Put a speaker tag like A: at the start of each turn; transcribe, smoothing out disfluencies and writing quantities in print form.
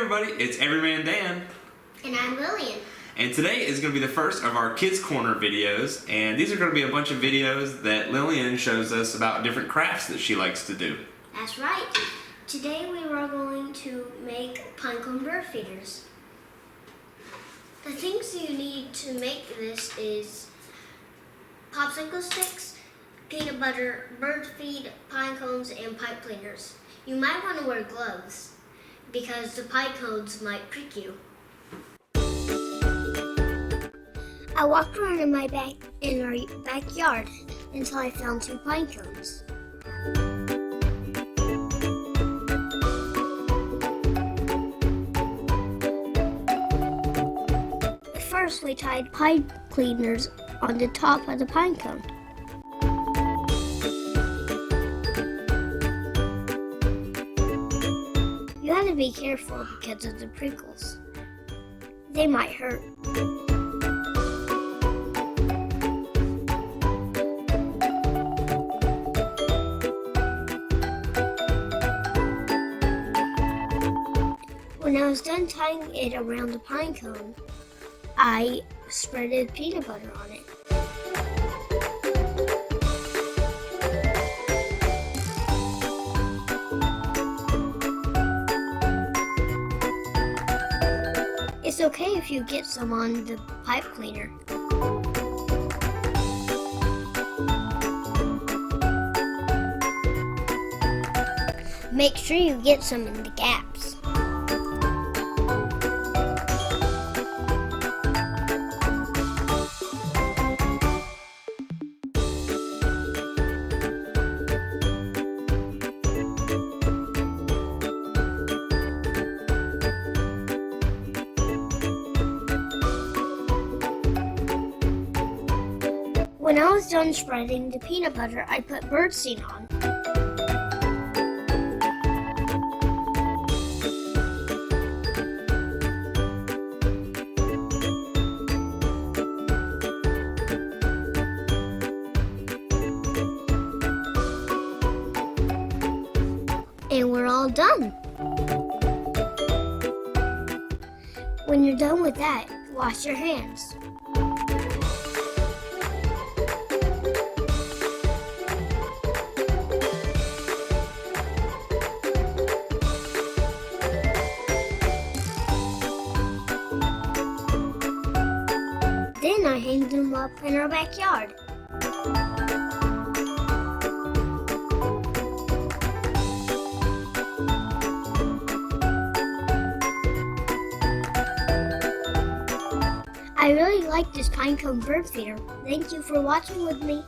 A: everybody, it's Everymandan.
B: And I'm Lillian.
A: And today is going to be the first of our Kids Corner videos, and these are going to be a bunch of videos that Lillian shows us about different crafts that she likes to do.
B: That's right. Today we are going to make pinecone bird feeders. The things you need to make this is popsicle sticks, peanut butter, bird feed, pine cones, and pipe cleaners. You might want to wear gloves because the pine cones might prick you. I walked around in our backyard until I found 2 pine cones. First, we tied pipe cleaners on the top of the pine cone. You have to be careful because of the prickles. They might hurt. When I was done tying it around the pine cone, I spreaded peanut butter on it. It's okay if you get some on the pipe cleaner. Make sure you get some in the gaps. When I was done spreading the peanut butter, I put birdseed on. And we're all done. When you're done with that, wash your hands. Then I hang them up in our backyard. I really like this pinecone bird feeder. Thank you for watching with me.